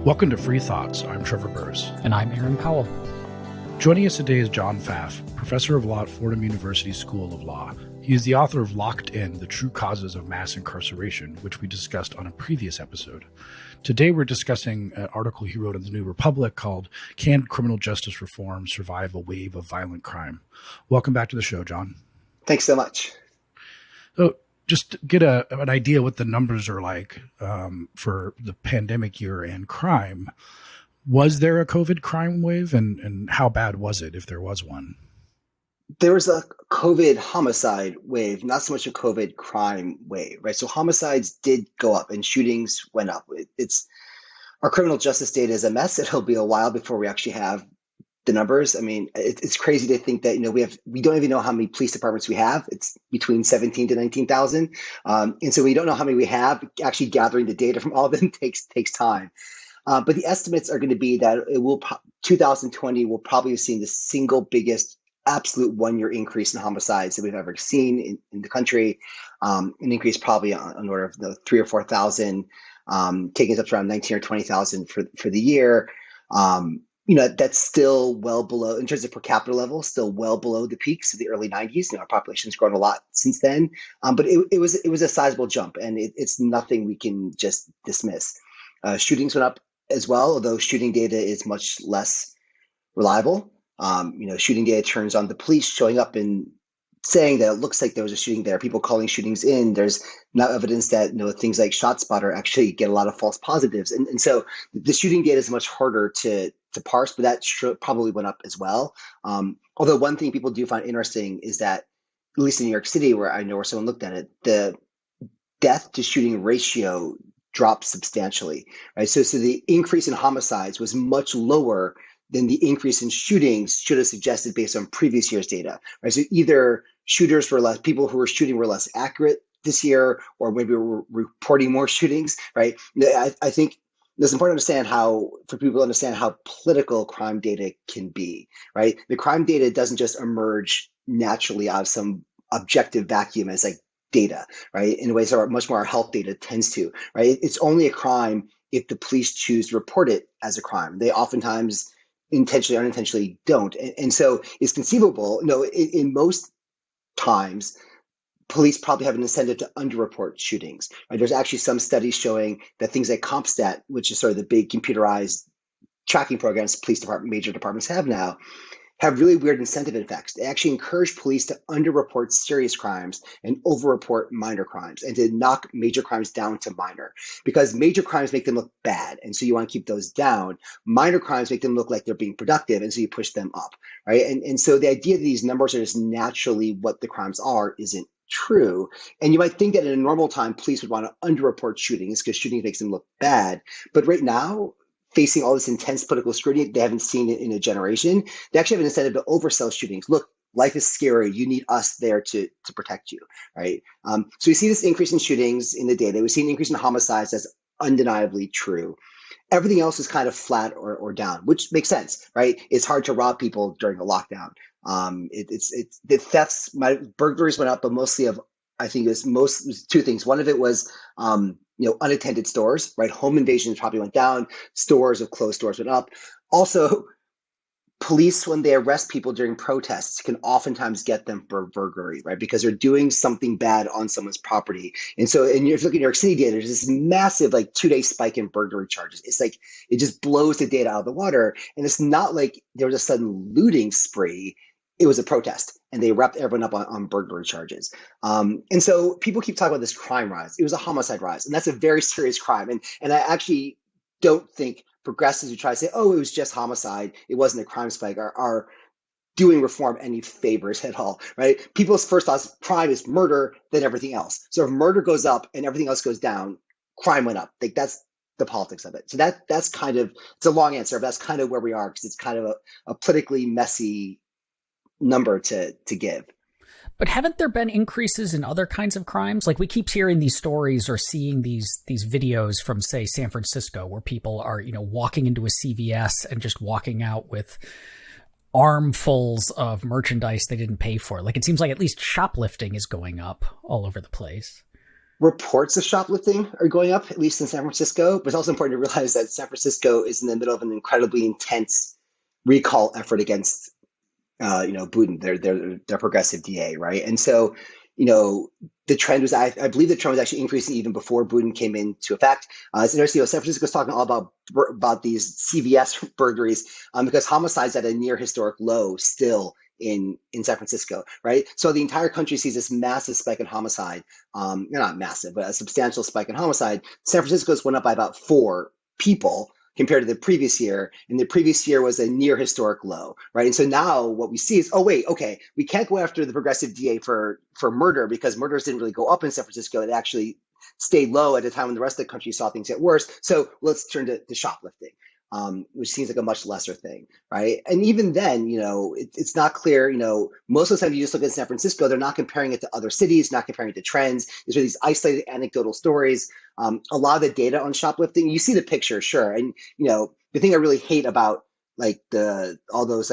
Welcome to Free Thoughts. I'm Trevor Burrs. And I'm Aaron Powell. Joining us today is John Pfaff, professor of law at Fordham University School of Law. He is the author of Locked In, The True Causes of Mass Incarceration, which we discussed on a previous episode. Today we're discussing an article he wrote in the New Republic called Can Criminal Justice Reform Survive a Wave of Violent Crime? Welcome back to the show, John. Thanks so much. So just to get an idea what the numbers are like for the pandemic year and crime, was there a COVID crime wave, and how bad was it if there was one? There was a COVID homicide wave, not so much a COVID crime wave, right? So homicides did go up and shootings went up. It's our criminal justice data is a mess. It'll be a while before we actually have the numbers. I mean, it's crazy to think that, we don't even know how many police departments we have. It's between 17 to 19,000. And so we don't know how many we have. Actually gathering the data from all of them takes time. But the estimates are going to be that 2020 will probably have seen the single biggest absolute one-year increase in homicides that we've ever seen in the country. An increase probably on order of 3,000 or 4,000, taking us up to around 19 or 20,000 for the year. That's still well below, in terms of per capita level, still well below the peaks of the early 90s. Our population's grown a lot since then, but it was a sizable jump, and it's nothing we can just dismiss. Shootings went up as well, although shooting data is much less reliable. Shooting data turns on the police showing up and saying that it looks like there was a shooting there, people calling shootings in. There's now evidence that things like ShotSpotter actually get a lot of false positives. And so the shooting data is much harder to parse, but that probably went up as well. Although one thing people do find interesting is that, at least in New York City, where I know where someone looked at it, the death to shooting ratio dropped substantially, right? So the increase in homicides was much lower than the increase in shootings should have suggested based on previous year's data, right? So either people who were shooting were less accurate this year, or maybe we're reporting more shootings, right? I think it's important for people to understand how political crime data can be, right? The crime data doesn't just emerge naturally out of some objective vacuum as like data, right? In ways that much more our health data tends to, right? It's only a crime if the police choose to report it as a crime. They oftentimes intentionally or unintentionally don't. And so it's conceivable, in most times, police probably have an incentive to underreport shootings. Right? There's actually some studies showing that things like CompStat, which is sort of the big computerized tracking programs major departments have now, have really weird incentive effects. They actually encourage police to underreport serious crimes and overreport minor crimes, and to knock major crimes down to minor, because major crimes make them look bad, and so you want to keep those down. Minor crimes make them look like they're being productive, and so you push them up, right? And so the idea that these numbers are just naturally what the crimes are isn't true. And you might think that in a normal time, police would want to underreport shootings because shooting makes them look bad. But right now, facing all this intense political scrutiny they haven't seen it in a generation, they actually have an incentive to oversell shootings. Look, life is scary. You need us there to protect you, right? So we see this increase in shootings in the data. We see an increase in homicides. That's undeniably true. Everything else is kind of flat or down, which makes sense, right? It's hard to rob people during a lockdown. The thefts, burglaries went up, but mostly I think it was two things. One of it was, unattended stores, right? Home invasions probably went down. Closed stores went up. Also, police, when they arrest people during protests, can oftentimes get them for burglary, right? Because they're doing something bad on someone's property. And so, if you look at New York City data, there's this massive 2-day spike in burglary charges. It's like, it just blows the data out of the water. And it's not like there was a sudden looting spree. It was a protest, and they wrapped everyone up on burglary charges. And so people keep talking about this crime rise. It was a homicide rise, and that's a very serious crime. And I actually don't think progressives who try to say, oh, it was just homicide, it wasn't a crime spike, are doing reform any favors at all, right? People's first thoughts, crime is murder, then everything else. So if murder goes up and everything else goes down, crime went up. Like, that's the politics of it. So that's kind of, it's a long answer, but that's kind of where we are, because it's kind of a politically messy number to give. But haven't there been increases in other kinds of crimes? Like, we keep hearing these stories or seeing these videos from, say, San Francisco, where people are, walking into a CVS and just walking out with armfuls of merchandise they didn't pay for. Like, it seems like at least shoplifting is going up all over the place. Reports of shoplifting are going up, at least in San Francisco. But it's also important to realize that San Francisco is in the middle of an incredibly intense recall effort against Budin, their progressive DA, right? And so, the trend was, I believe the trend was actually increasing even before Budin came into effect. It's interesting, San Francisco's talking all about these CVS burglaries because homicides at a near historic low still in San Francisco, right? So the entire country sees this massive spike in homicide. Not massive, but a substantial spike in homicide. San Francisco's went up by about 4 people compared to the previous year. And the previous year was a near historic low, right? And so now what we see is, oh, wait, okay, we can't go after the progressive DA for murder because murders didn't really go up in San Francisco. It actually stayed low at a time when the rest of the country saw things get worse. So let's turn to shoplifting. Which seems like a much lesser thing, right? And even then, it's not clear. Most of the time you just look at San Francisco, they're not comparing it to other cities, not comparing it to trends. These are these isolated anecdotal stories. A lot of the data on shoplifting, you see the picture, sure. And, the thing I really hate about like all those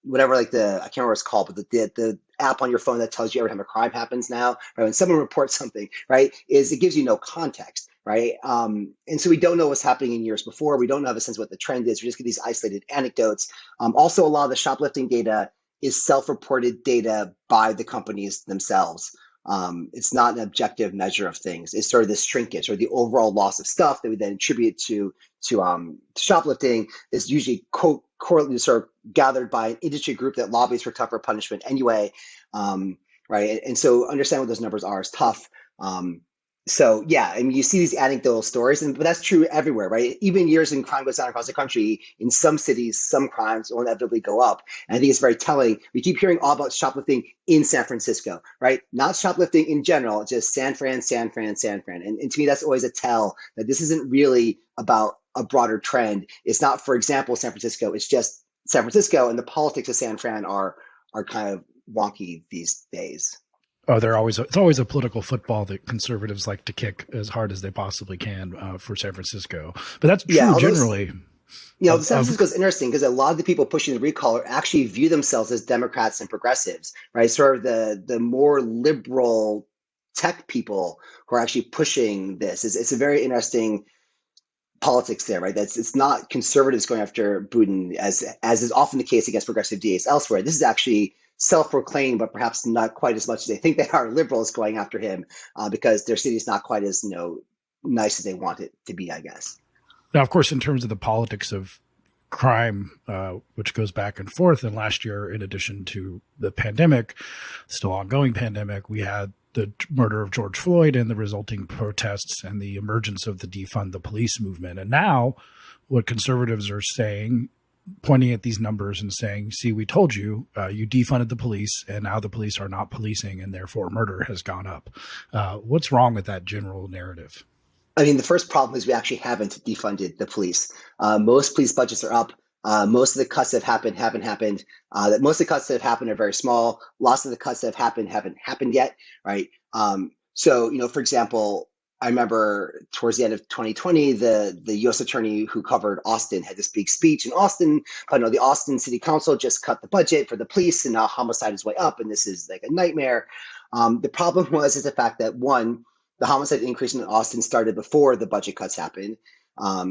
whatever, like I can't remember what it's called, but the app on your phone that tells you every time a crime happens now, right? When someone reports something, right, is it gives you no context, right? And so we don't know what's happening in years before. We don't have a sense of what the trend is. We just get these isolated anecdotes. Also, a lot of the shoplifting data is self-reported data by the companies themselves. It's not an objective measure of things. It's sort of this shrinkage or the overall loss of stuff that we then attribute to shoplifting is usually sort of gathered by an industry group that lobbies for tougher punishment anyway, right? And so understand what those numbers are is tough. So yeah, I mean, you see these anecdotal stories, but that's true everywhere, right? Even years when crime goes down across the country, in some cities, some crimes will inevitably go up. And I think it's very telling. We keep hearing all about shoplifting in San Francisco, right? Not shoplifting in general, just San Fran. And to me, that's always a tell that this isn't really about a broader trend. It's not, for example, San Francisco. It's just San Francisco, and the politics of San Fran are kind of wonky these days. Oh, it's always a political football that conservatives like to kick as hard as they possibly can for San Francisco. But that's true generally. San Francisco is interesting because a lot of the people pushing the recall actually view themselves as Democrats and progressives, right? Sort of the more liberal tech people who are actually pushing this. It's a very interesting politics there, right? It's not conservatives going after Budin as is often the case against progressive DAs elsewhere. This is actually self-proclaimed, but perhaps not quite as much as they think they are, liberals going after him because their city is not quite as nice as they want it to be, I guess. Now, of course, in terms of the politics of crime, which goes back and forth, and last year, in addition to the pandemic, still ongoing pandemic, we had the murder of George Floyd and the resulting protests and the emergence of the defund the police movement. And now what conservatives are saying, pointing at these numbers and saying, see, we told you, you defunded the police and now the police are not policing and therefore murder has gone up. What's wrong with that general narrative? I mean, the first problem is we actually haven't defunded the police. Most police budgets are up. Most of the cuts that haven't happened. Most of the cuts that have happened are very small. Lots of the cuts that have happened haven't happened yet, right? So, for example, I remember towards the end of 2020, the U.S. attorney who covered Austin had this big speech in Austin. The Austin City Council just cut the budget for the police, and now homicide is way up, and this is like a nightmare. The problem is the fact that, one, the homicide increase in Austin started before the budget cuts happened.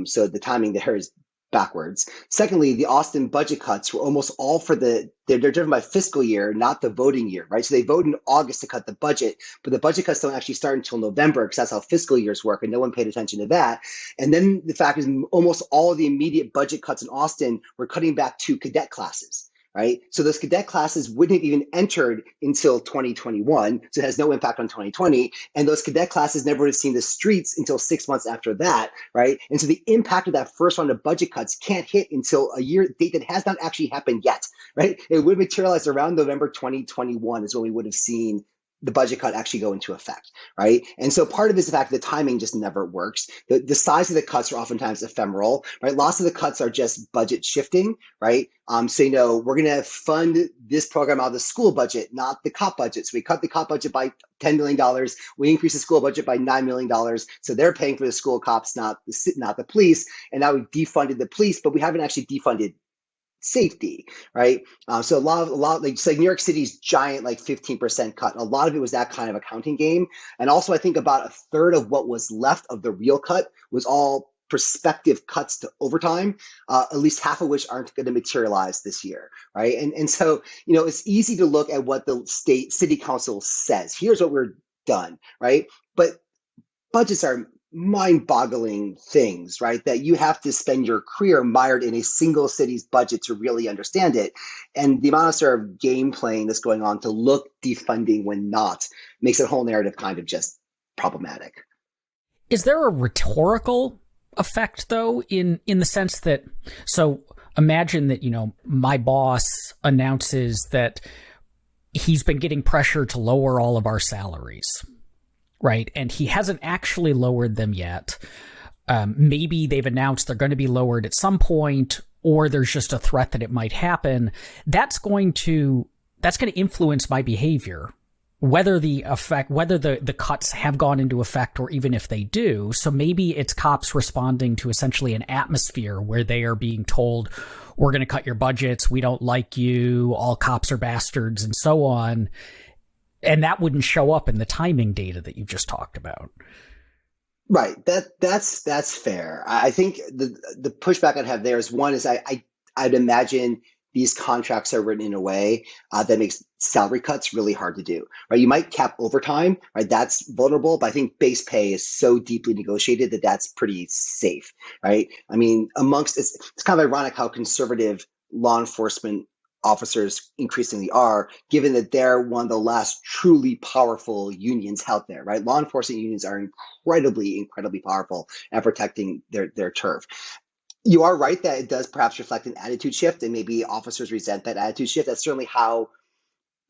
So the timing there is backwards. Secondly, the Austin budget cuts were almost all they're driven by fiscal year, not the voting year, right? So they vote in August to cut the budget, but the budget cuts don't actually start until November because that's how fiscal years work, and no one paid attention to that. And then the fact is almost all of the immediate budget cuts in Austin were cutting back to cadet classes. Right. So those cadet classes wouldn't have even entered until 2021. So it has no impact on 2020. And those cadet classes never would have seen the streets until 6 months after that. Right. And so the impact of that first round of budget cuts can't hit until a date that has not actually happened yet. Right. It would materialize around November 2021 is when we would have seen the budget cut actually go into effect, right? And so part of it is the fact that the timing just never works. The size of the cuts are oftentimes ephemeral, right? Lots of the cuts are just budget shifting, right? So, we're going to fund this program out of the school budget, not the cop budget. So we cut the cop budget by $10 million. We increase the school budget by $9 million. So they're paying for the school cops, not the police. And now we defunded the police, but we haven't actually defunded safety, right? So a lot like say New York City's giant like 15% cut. A lot of it was that kind of accounting game, and also I think about a third of what was left of the real cut was all prospective cuts to overtime, at least half of which aren't going to materialize this year, right? And so it's easy to look at what the city council says. Here's what we're done, right? But budgets are mind-boggling things, right? That you have to spend your career mired in a single city's budget to really understand it. And the amount of sort of game playing that's going on to look defunding when not makes the whole narrative kind of just problematic. Is there a rhetorical effect, though, in the sense that, so imagine that, my boss announces that he's been getting pressure to lower all of our salaries, right? And he hasn't actually lowered them yet. Maybe they've announced they're going to be lowered at some point, or there's just a threat that it might happen. That's going to influence my behavior, whether the cuts have gone into effect or even if they do. So maybe it's cops responding to essentially an atmosphere where they are being told, we're going to cut your budgets, we don't like you, all cops are bastards, and so on. And that wouldn't show up in the timing data that you just talked about. Right. That's fair. I think the pushback I'd have there is one is I'd imagine these contracts are written in a way that makes salary cuts really hard to do, right? You might cap overtime, right? That's vulnerable, but I think base pay is so deeply negotiated that that's pretty safe, right? I mean, it's kind of ironic how conservative law enforcement officers increasingly are, given that they're one of the last truly powerful unions out there, right? Law enforcement unions are incredibly powerful at protecting their turf. You are right that it does perhaps reflect an attitude shift, and maybe officers resent that attitude shift. That's certainly how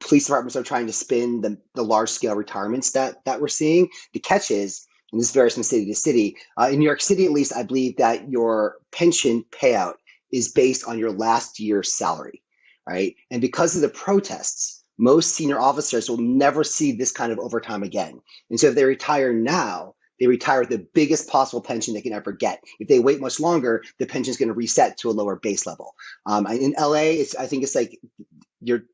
police departments are trying to spin the large-scale retirements that we're seeing. The catch is, and this varies from city to city, in New York City at least, I believe that your pension payout is based on your last year's salary, right? And because of the protests, most senior officers will never see this kind of overtime again. And so if they retire now, they retire with the biggest possible pension they can ever get. If they wait much longer, the pension is going to reset to a lower base level. In LA, I think it's like your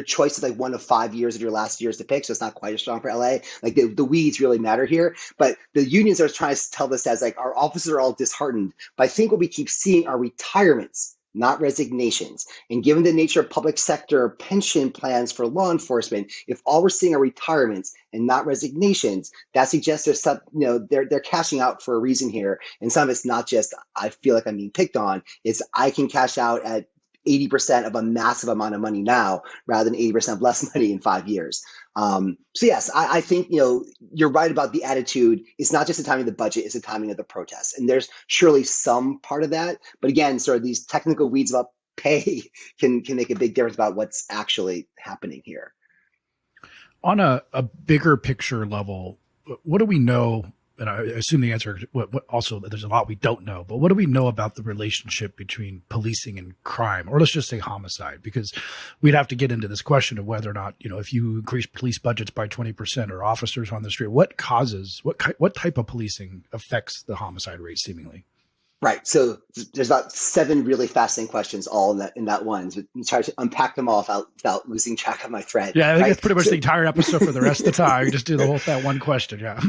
choice is like 1 of 5 years of your last years to pick, so it's not quite as strong for LA. Like the weeds really matter here, but the unions are trying to tell this as like our officers are all disheartened. But I think what we keep seeing are retirements, not resignations. And given the nature of public sector pension plans for law enforcement, if all we're seeing are retirements and not resignations, that suggests there's some, they're cashing out for a reason here. And some of it's not just I feel like I'm being picked on. It's I can cash out at 80% of a massive amount of money now rather than 80% less money in 5 years. So yes, I think, you're right about the attitude. It's not just the timing of the budget, it's the timing of the protests. And there's surely some part of that. But again, sort of these technical weeds about pay can make a big difference about what's actually happening here. On a bigger picture level, what do we know? And I assume the answer also there's a lot we don't know, but what do we know about the relationship between policing and crime, or let's just say homicide? Because we'd have to get into this question of whether or not, if you increase police budgets by 20% or officers on the street, what type of policing affects the homicide rate seemingly? Right. So there's about 7 really fascinating questions all in that one. So try to unpack them all without losing track of my thread. Yeah, I think that's pretty much the entire episode for the rest of the time. You just do that one question. Yeah.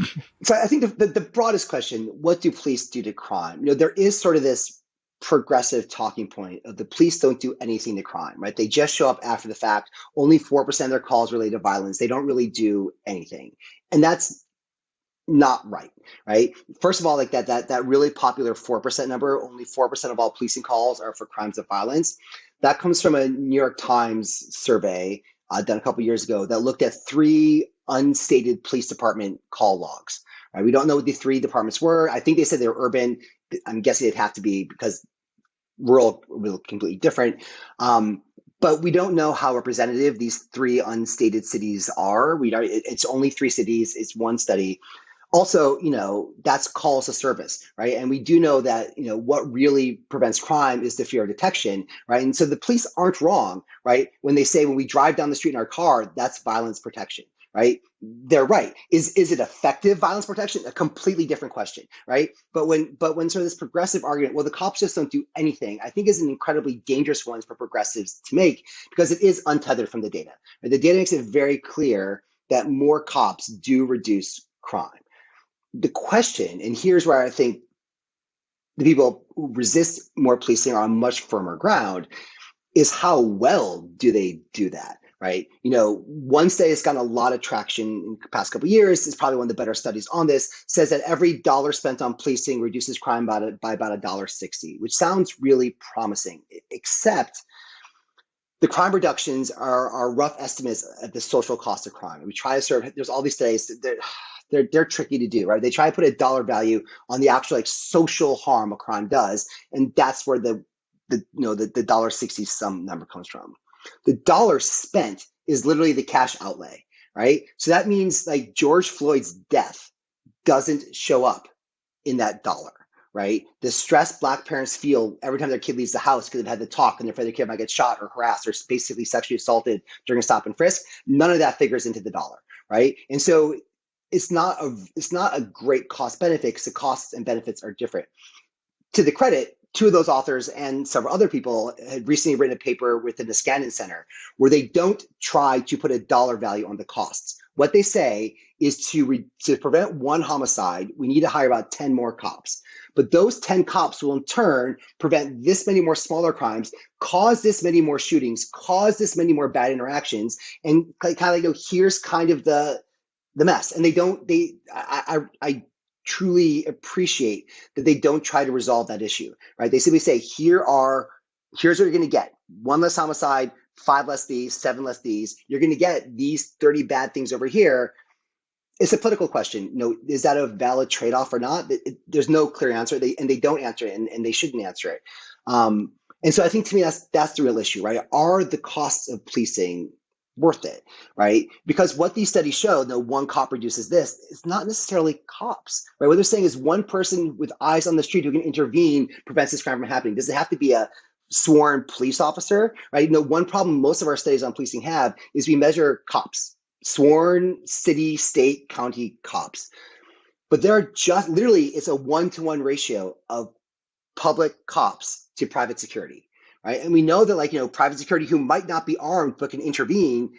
So I think the broadest question, what do police do to crime? There is sort of this progressive talking point of the police don't do anything to crime, right? They just show up after the fact. Only 4% of their calls relate to violence. They don't really do anything. And that's not right? First of all, like that really popular 4% number, only 4% of all policing calls are for crimes of violence. That comes from a New York Times survey done a couple years ago that looked at 3 unstated police department call logs. Right? We don't know what the 3 departments were. I think they said they were urban. I'm guessing they'd have to be because rural will completely different. But we don't know how representative these 3 unstated cities are. It's only 3 cities. It's one study. Also, that's calls to service, right? And we do know that, what really prevents crime is the fear of detection, right? And so the police aren't wrong, right? When they say when we drive down the street in our car, that's violence protection, right? They're right. Is it effective violence protection? A completely different question, right? But when sort of this progressive argument, well, the cops just don't do anything, I think is an incredibly dangerous one for progressives to make, because it is untethered from the data. Right? The data makes it very clear that more cops do reduce crime. The question, and here's where I think the people who resist more policing are on much firmer ground, is how well do they do that? Right. One study that's gotten a lot of traction in the past couple of years, is probably one of the better studies on this, says that every dollar spent on policing reduces crime by about $1.60, which sounds really promising, except the crime reductions are rough estimates of the social cost of crime. We try to there's all these studies, they're tricky to do, right? They try to put a dollar value on the actual social harm a crime does, and that's where the $1.60 some number comes from. The dollar spent is literally the cash outlay, right? So that means George Floyd's death doesn't show up in that dollar, right? The stress Black parents feel every time their kid leaves the house because they've had to talk and they're afraid their kid might get shot or harassed or basically sexually assaulted during a stop and frisk, none of that figures into the dollar, right? And so it's not a great cost benefit, because the costs and benefits are different. To the credit, two of those authors and several other people had recently written a paper within the Skandon Center where they don't try to put a dollar value on the costs. What they say is to prevent one homicide, we need to hire about 10 more cops. But those 10 cops will in turn prevent this many more smaller crimes, cause this many more shootings, cause this many more bad interactions, and kind of here's kind of the mess. And I truly appreciate that they don't try to resolve that issue, right? They simply say, here's what you're going to get. 1 less homicide, 5 less these, 7 less these. You're going to get these 30 bad things over here. It's a political question. Is that a valid trade-off or not? There's no clear answer. They don't answer it, and they shouldn't answer it. And so I think, to me, that's the real issue, right? Are the costs of policing worth it, right? Because what these studies show, one cop reduces this, it's not necessarily cops, right? What they're saying is one person with eyes on the street who can intervene prevents this crime from happening. Does it have to be a sworn police officer, right? One problem most of our studies on policing have is we measure cops, sworn city, state, county cops. But there are just literally, it's a 1-to-1 ratio of public cops to private security. Right. And we know that private security who might not be armed but can intervene,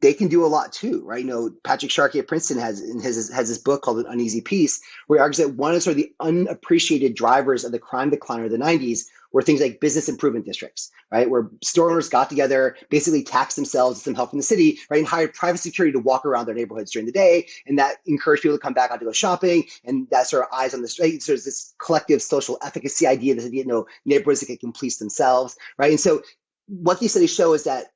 they can do a lot too, right? Patrick Sharkey at Princeton has this book called An Uneasy Peace, where he argues that one of sort of the unappreciated drivers of the crime decline of the 90s were things like business improvement districts, right? Where store owners got together, basically taxed themselves with some help from the city, right? And hired private security to walk around their neighborhoods during the day. And that encouraged people to come back out to go shopping. And that sort of eyes on the street. So there's this collective social efficacy idea, this idea, neighborhoods that can police themselves, right? And so what these studies show is that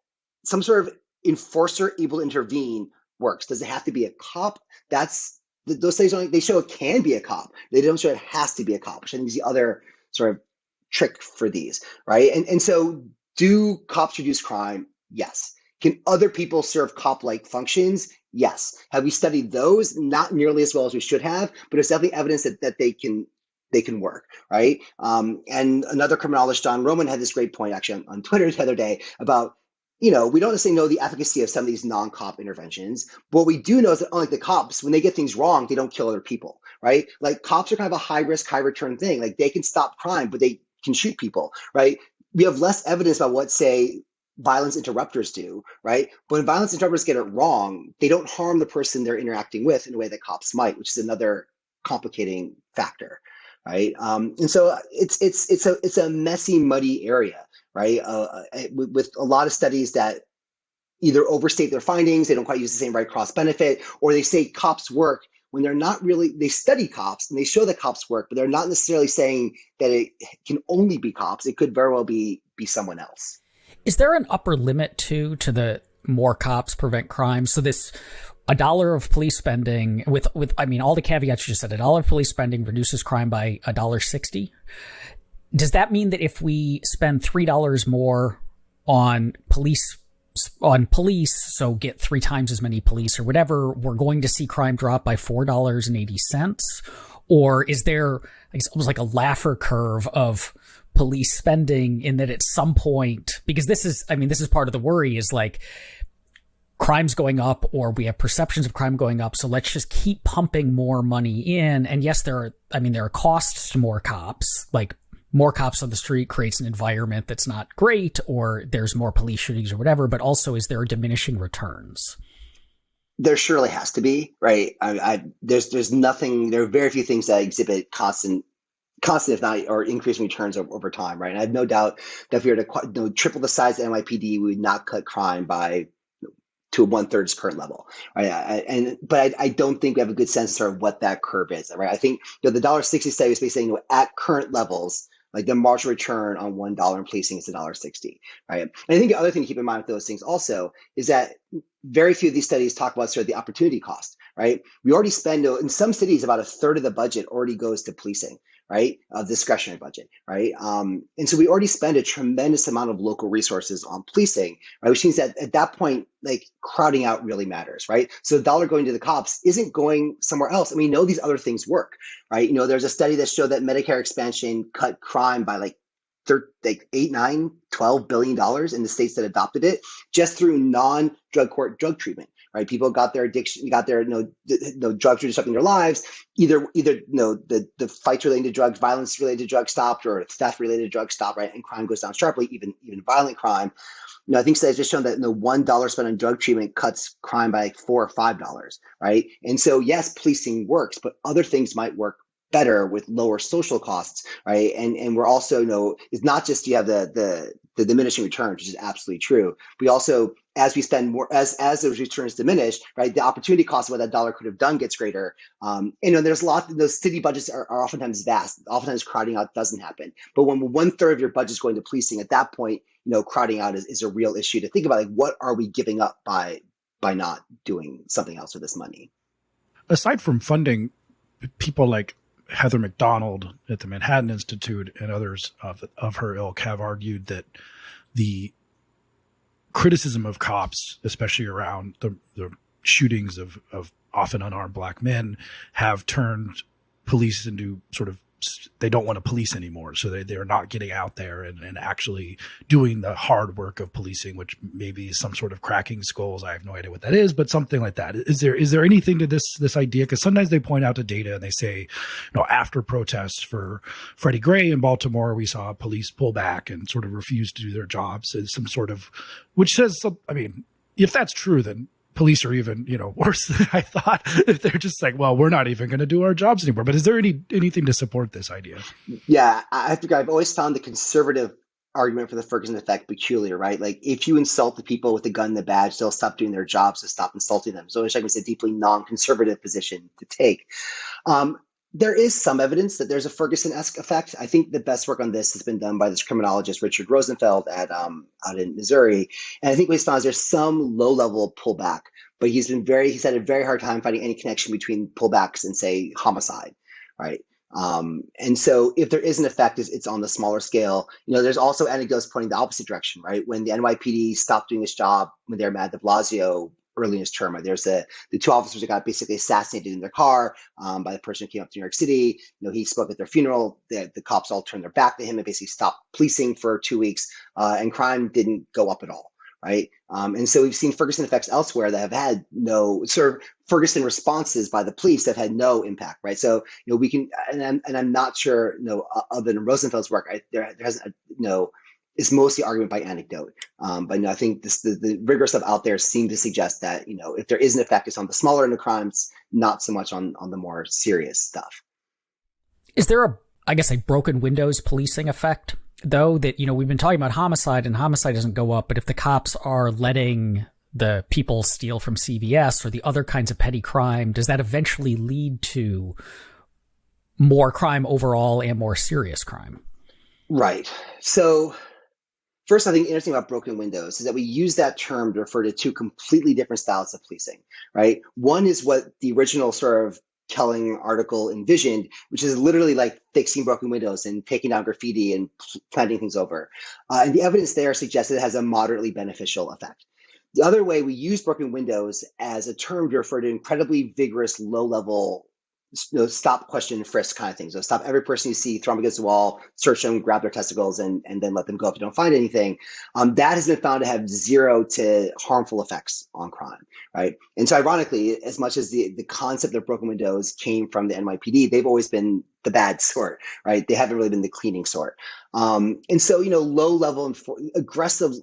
some sort of enforcer able to intervene works. Does it have to be a cop? Those studies they show it can be a cop. They don't show it has to be a cop, which I think is the other sort of trick for these, right? And so do cops reduce crime? Yes. Can other people serve cop-like functions? Yes. Have we studied those? Not nearly as well as we should have, but it's definitely evidence that they can work, right? And another criminologist, John Roman, had this great point actually on Twitter the other day about, we don't necessarily know the efficacy of some of these non-cop interventions, but what we do know is that unlike the cops, when they get things wrong, they don't kill other people, right? Cops are kind of a high-risk, high-return thing. They can stop crime, but they can shoot people, right? We have less evidence about what, say, violence interrupters do, right? But when violence interrupters get it wrong, they don't harm the person they're interacting with in a way that cops might, which is another complicating factor, right? And so it's a messy, muddy area, right? With a lot of studies that either overstate their findings, they don't quite use the same right cross benefit, or they say cops work when they're not really. They study cops and they show that cops work, but they're not necessarily saying that it can only be cops. It could very well be someone else. Is there an upper limit to the more cops prevent crime? So this $1 of police spending with all the caveats you just said, $1 of police spending reduces crime by $1.60. Does that mean that if we spend $3 more on police, so get 3 times as many police or whatever, we're going to see crime drop by $4.80? Or is there almost like a Laffer curve of police spending in that at some point, because this is part of the worry is crime's going up, or we have perceptions of crime going up, so let's just keep pumping more money in. And yes, there are costs to more cops. Like, more cops on the street creates an environment that's not great, or there's more police shootings or whatever, but also, is there diminishing returns? There surely has to be, right? There's nothing, there are very few things that exhibit constant, if not, or increasing returns over time, right? And I have no doubt that if we were to triple the size of NYPD, we would not cut crime by to 1/3 its current level, right? But I don't think we have a good sense of what that curve is, right? I think the $1.60 study was basically saying at current levels, like the marginal return on $1 in policing is $1.60, right? And I think the other thing to keep in mind with those things also is that very few of these studies talk about sort of the opportunity cost, right? We already spend, in some cities, about 1/3 of the budget already goes to policing, right? Of discretionary budget, right? And so we already spend a tremendous amount of local resources on policing, right? Which means that at that point, like, crowding out really matters, right? So the dollar going to the cops isn't going somewhere else. I mean, these other things work, right? There's a study that showed that Medicare expansion cut crime by like $8, $9, $12 billion in the states that adopted it, just through non-drug court drug treatment, right? People got their addiction, got their drugs disrupting their lives. Either the fights related to drugs, violence related to drugs stopped, or theft related to drugs stopped, right? And crime goes down sharply, even violent crime. I think studies just shown that $1 spent on drug treatment cuts crime by like $4 or $5, right? And so yes, policing works, but other things might work better with lower social costs, right? And we're also, it's not just you have the diminishing returns, which is absolutely true. We also, as we spend more, as those returns diminish, right, the opportunity cost of what that dollar could have done gets greater. There's a lot, those city budgets are oftentimes vast. Oftentimes crowding out doesn't happen. But when 1/3 of your budget is going to policing, at that point, crowding out is a real issue to think about. Like, what are we giving up by not doing something else with this money? Aside from funding, people like Heather McDonald at the Manhattan Institute and others of her ilk have argued that the criticism of cops, especially around the shootings of often unarmed black men, have turned police into sort of, they don't want to police anymore. So they're not getting out there and actually doing the hard work of policing, which maybe is some sort of cracking skulls. I have no idea what that is, but something like that. Is there anything to this idea? Because sometimes they point out the data and they say, after protests for Freddie Gray in Baltimore, we saw police pull back and sort of refuse to do their jobs as some sort of, which says, if that's true, then police are even, worse than I thought. If they're just like, well, we're not even going to do our jobs anymore. But is there anything to support this idea? Yeah, I think I've always found the conservative argument for the Ferguson effect peculiar, right? Like, if you insult the people with the gun and the badge, they'll stop doing their jobs, so stop insulting them. So it's a deeply non-conservative position to take. There is some evidence that there's a Ferguson-esque effect. I think the best work on this has been done by this criminologist, Richard Rosenfeld, out in Missouri. And I think what he's found is there's some low-level pullback, but he's had a very hard time finding any connection between pullbacks and, say, homicide, right? And so if there is an effect, it's on the smaller scale. There's also anecdotes pointing the opposite direction, right? When the NYPD stopped doing its job when they were mad at de Blasio early in his term, there's the two officers that got basically assassinated in their car by the person who came up to New York City. He spoke at their funeral. The cops all turned their back to him and basically stopped policing for 2 weeks, and crime didn't go up at all, right? And so we've seen Ferguson effects elsewhere that have had no sort of Ferguson responses by the police that have had no impact, right? So we can, and I'm not sure, other than Rosenfeld's work, there hasn't it's mostly argument by anecdote. But I think the rigorous stuff out there seem to suggest that, if there is an effect, it's on the smaller end of crimes, not so much on the more serious stuff. Is there a broken windows policing effect, though, that, we've been talking about homicide and homicide doesn't go up, but if the cops are letting the people steal from CVS or the other kinds of petty crime, does that eventually lead to more crime overall and more serious crime? Right. So first, I think interesting about broken windows is that we use that term to refer to two completely different styles of policing, right? One is what the original sort of telling article envisioned, which is literally like fixing broken windows and taking down graffiti and planting things over. And the evidence there suggests that it has a moderately beneficial effect. The other way, we use broken windows as a term to refer to incredibly vigorous low-level stop, question, and frisk kind of things. So stop every person you see, throw them against the wall, search them, grab their testicles, and then let them go if you don't find anything. That has been found to have zero to harmful effects on crime, right? And so ironically, as much as the concept of broken windows came from the NYPD, they've always been the bad sort, right? They haven't really been the cleaning sort. And so, low level, aggressive,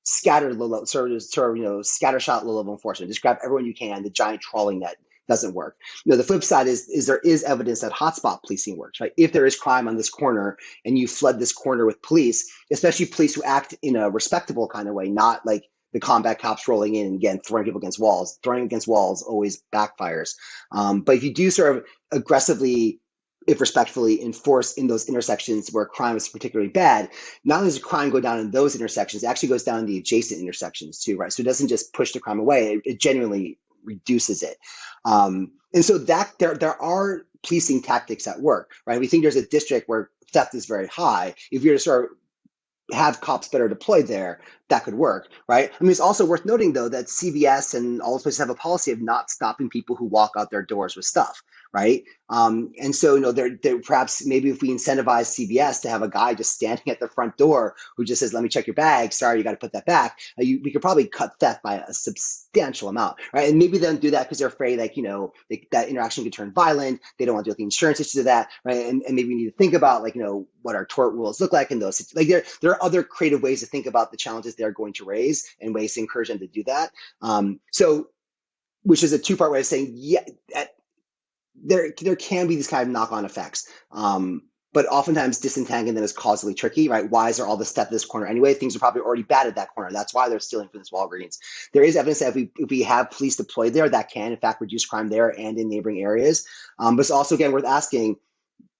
scattered low level, scattershot low level enforcement. Just grab everyone you can. The giant trawling net doesn't work. The flip side is there is evidence that hotspot policing works, right? If there is crime on this corner and you flood this corner with police, especially police who act in a respectable kind of way, not like the combat cops rolling in and again throwing people against walls. Throwing against walls always backfires. But if you do sort of aggressively, if respectfully, enforce in those intersections where crime is particularly bad, not only does crime go down in those intersections, it actually goes down in the adjacent intersections too, right? So it doesn't just push the crime away, it genuinely reduces it. And so that there are policing tactics at work, right? We think there's a district where theft is very high. If you're to sort of have cops better deployed there, that could work, right? I mean, it's also worth noting, though, that CVS and all those places have a policy of not stopping people who walk out their doors with stuff, right? And so, they're perhaps maybe if we incentivize CVS to have a guy just standing at the front door who just says, "Let me check your bag. Sorry, you got to put that back." We could probably cut theft by a substantial amount, right? And maybe they don't do that because they're afraid, that interaction could turn violent. They don't want to deal with the insurance issues of that, right? And maybe we need to think about, what our tort rules look like in those. There are other creative ways to think about the challenges they're going to raise and ways to encourage them to do that. So, which is a two-part way of saying, there can be these kind of knock-on effects. But oftentimes disentangling them is causally tricky, right? Why is there all this stuff at this corner anyway? Things are probably already bad at that corner. That's why they're stealing from this Walgreens. There is evidence that if we have police deployed there, that can in fact reduce crime there and in neighboring areas. But it's also, again, worth asking,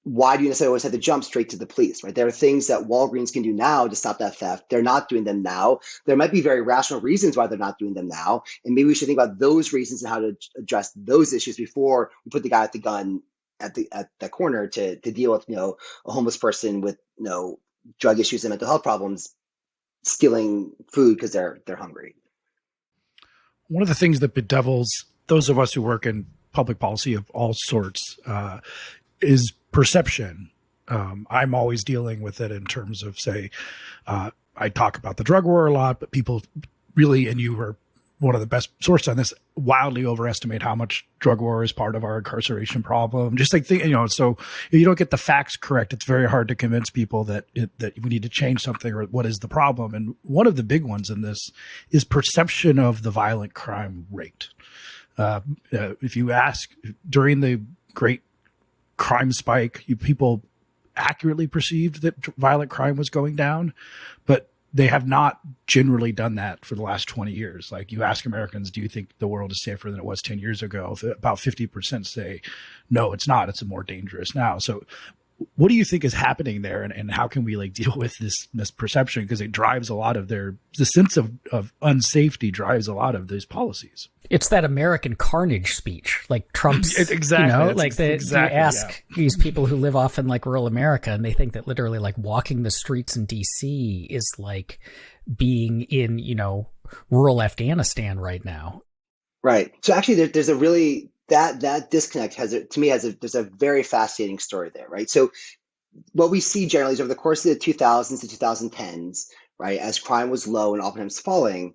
why do you necessarily always have to jump straight to the police, right? There are things that Walgreens can do now to stop that theft. They're not doing them now. There might be very rational reasons why they're not doing them now. And maybe we should think about those reasons and how to address those issues before we put the guy with the gun at the corner to deal with, a homeless person with, drug issues and mental health problems stealing food because they're hungry. One of the things that bedevils those of us who work in public policy of all sorts is perception. I'm always dealing with it in terms of, say, I talk about the drug war a lot, but people really, and you were one of the best sources on this, wildly overestimate how much drug war is part of our incarceration problem. Just like, so if you don't get the facts correct, it's very hard to convince people that we need to change something or what is the problem. And one of the big ones in this is perception of the violent crime rate. If you ask during the great crime spike, people accurately perceived that violent crime was going down, but they have not generally done that for the last 20 years. Like, you ask Americans, do you think the world is safer than it was 10 years ago? About 50% say, no, it's not. It's more dangerous now. So what do you think is happening there? And how can we deal with this misperception? Because it drives a lot of the sense of unsafety drives a lot of these policies. It's that American carnage speech, like Trump's, exactly. You ask these people who live off in rural America, and they think that literally walking the streets in DC is like being in, rural Afghanistan right now. Right. So actually there's a really, that disconnect there's a very fascinating story there, right? So what we see generally is over the course of the 2000s to 2010s, right, as crime was low and oftentimes falling,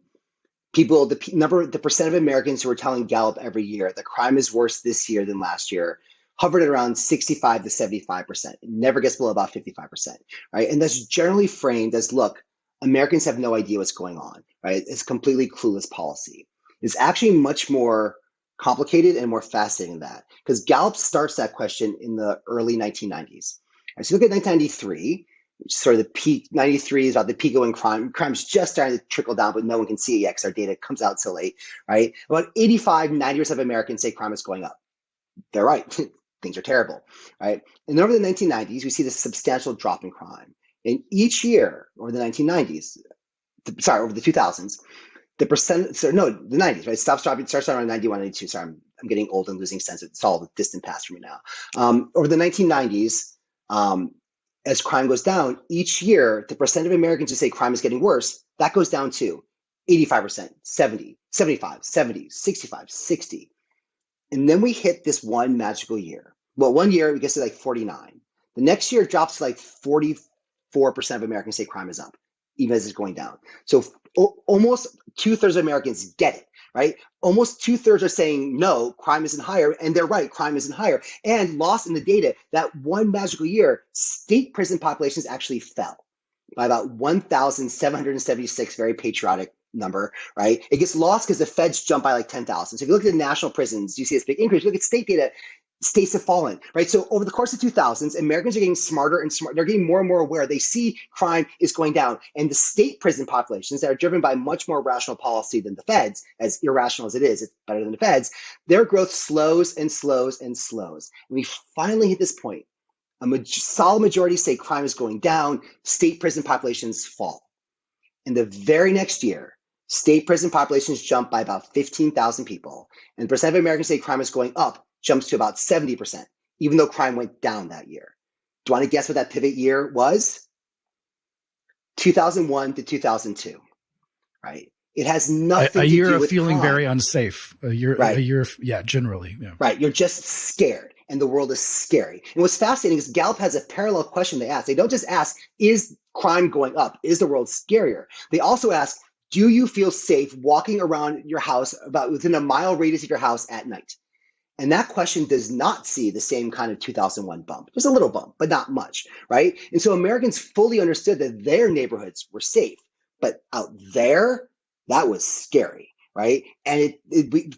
the percent of Americans who were telling Gallup every year that crime is worse this year than last year hovered at around 65 to 75%. It never gets below about 55%, right? And that's generally framed as, look, Americans have no idea what's going on, right? It's completely clueless policy. It's actually much more complicated and more fascinating than that, because Gallup starts that question in the early 1990s. Right, so look at 1993, which is sort of the peak. 93 is about the peak of when crime's just starting to trickle down, but no one can see it yet because our data comes out so late, right? About 90% of Americans say crime is going up. They're right. Things are terrible, right? And then over the 1990s, we see this substantial drop in crime. And each year over the 2000s, the 90s, right? Starts dropping around 91, 92. Sorry, I'm getting old and losing sense. It's all the distant past for me now. Over the 1990s, as crime goes down, each year, the percent of Americans who say crime is getting worse, that goes down to 85%, 70, 75, 70, 65, 60. And then we hit this one magical year. Well, one year we get to like 49. The next year it drops to like 44% of Americans say crime is up, even as it's going down. So almost 2/3 of Americans get it, right? Almost 2/3 are saying no, crime isn't higher, and they're right, crime isn't higher. And lost in the data, that one magical year, state prison populations actually fell by about 1,776, very patriotic number, right? It gets lost because the feds jump by like 10,000. So if you look at the national prisons, you see this big increase. Look at state data, states have fallen, right? So over the course of 2000s, Americans are getting smarter and smarter. They're getting more and more aware. They see crime is going down. And the state prison populations that are driven by much more rational policy than the feds, as irrational as it is, it's better than the feds, their growth slows and slows and slows. And we finally hit this point. A solid majority say crime is going down, state prison populations fall. And the very next year, state prison populations jump by about 15,000 people. And the percent of Americans say crime is going up jumps to about 70%, even though crime went down that year. Do you want to guess what that pivot year was? 2001 to 2002, right? It has nothing a to year do of with feeling crime. very unsafe. Right. A year of, generally. Yeah. Right. You're just scared, and the world is scary. And what's fascinating is Gallup has a parallel question they ask. They don't just ask, is crime going up? Is the world scarier? They also ask, do you feel safe walking around your house about within a mile radius of your house at night? And that question does not see the same kind of 2001 bump. There's a little bump, but not much, right? And so Americans fully understood that their neighborhoods were safe, but out there, that was scary, right? And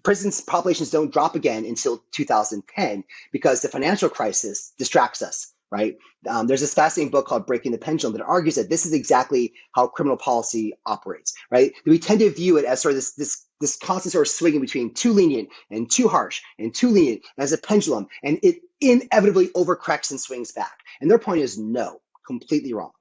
prisons populations don't drop again until 2010 because the financial crisis distracts us, right? There's this fascinating book called Breaking the Pendulum that argues that this is exactly how criminal policy operates, right? We tend to view it as sort of this constant sort of swinging between too lenient and too harsh and too lenient as a pendulum, and it inevitably overcorrects and swings back. And their point is no, completely wrong.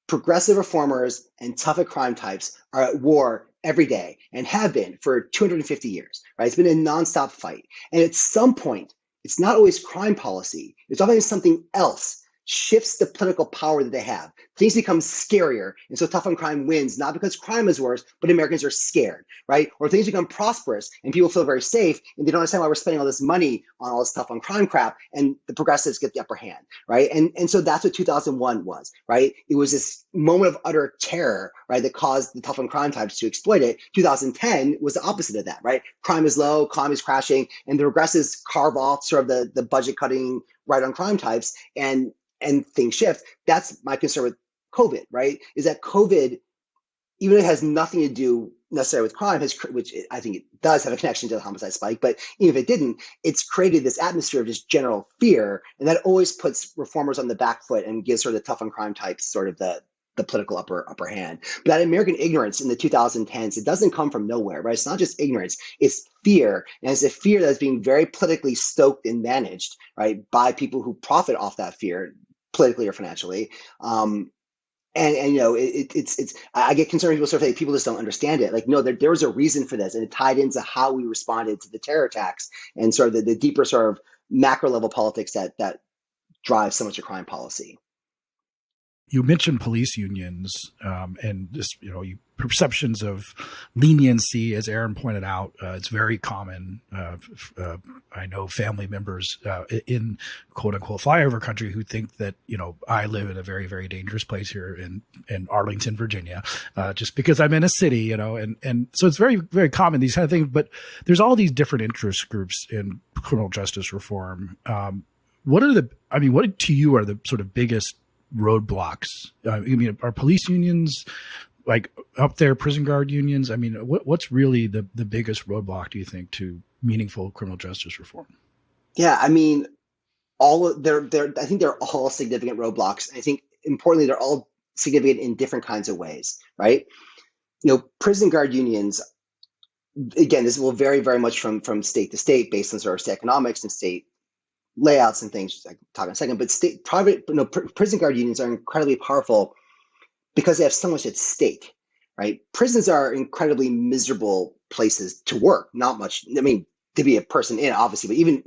Progressive reformers and tough at crime types are at war every day and have been for 250 years, right? It's been a nonstop fight. And at some point, it's not always crime policy. It's often something else shifts the political power that they have. Things become scarier. And so tough on crime wins, not because crime is worse, but Americans are scared, right? Or things become prosperous and people feel very safe and they don't understand why we're spending all this money on all this tough on crime crap, and the progressives get the upper hand, right? And so that's what 2001 was, right? It was this moment of utter terror, right, that caused the tough on crime types to exploit it. 2010 was the opposite of that, right? Crime is low, crime is crashing, and the progressives carve off sort of the budget cutting right on crime types, and things shift. That's my concern with COVID, right? Is that COVID, even if it has nothing to do necessarily with crime, which I think it does have a connection to the homicide spike, but even if it didn't, it's created this atmosphere of just general fear, and that always puts reformers on the back foot and gives sort of the tough on crime types sort of the political upper hand. But that American ignorance in the 2010s, it doesn't come from nowhere, right? It's not just ignorance, it's fear. And it's a fear that's being very politically stoked and managed, right, by people who profit off that fear, politically or financially. And you know, it's I get concerned when people sort of say people just don't understand it. Like, no, there was a reason for this, and it tied into how we responded to the terror attacks and sort of the deeper sort of macro level politics that drive so much of crime policy. You mentioned police unions and just, perceptions of leniency, as Aaron pointed out. It's very common. I know family members in quote unquote flyover country who think that, I live in a very, very dangerous place here in Arlington, Virginia, just because I'm in a city, and so it's very, very common, these kind of things. But there's all these different interest groups in criminal justice reform. What to you are the sort of biggest roadblocks? Are police unions like up there, prison guard unions? What's really the biggest roadblock, do you think, to meaningful criminal justice reform? Yeah, I think they're all significant roadblocks. I think importantly, they're all significant in different kinds of ways, right? Prison guard unions, again, this will vary very much from state to state based on sort of state economics and state layouts and things I can talk in a second, but prison guard unions are incredibly powerful because they have so much at stake, right? Prisons are incredibly miserable places to work. Not much, to be a person in, obviously, but even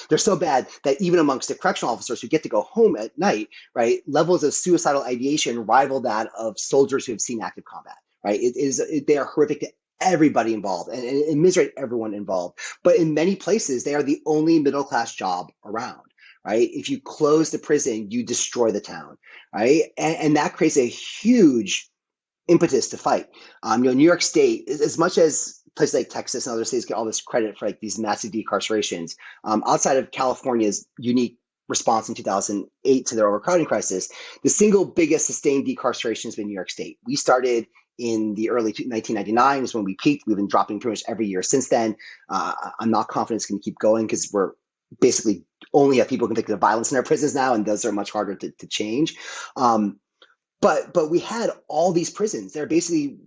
they're so bad that even amongst the correctional officers who get to go home at night, right, levels of suicidal ideation rival that of soldiers who have seen active combat, right? They are horrific to everybody involved and immiserate everyone involved. But in many places, they are the only middle-class job around, right? If you close the prison, you destroy the town, right? And that creates a huge impetus to fight. New York State, as much as places like Texas and other states get all this credit for like these massive decarcerations, outside of California's unique response in 2008 to their overcrowding crisis, the single biggest sustained decarceration has been New York State. We started in the early 1999 is when we peaked. We've been dropping pretty much every year since then. I'm not confident it's going to keep going because we're basically only have people convicted of violence in our prisons now, and those are much harder to change. But we had all these prisons. They're basically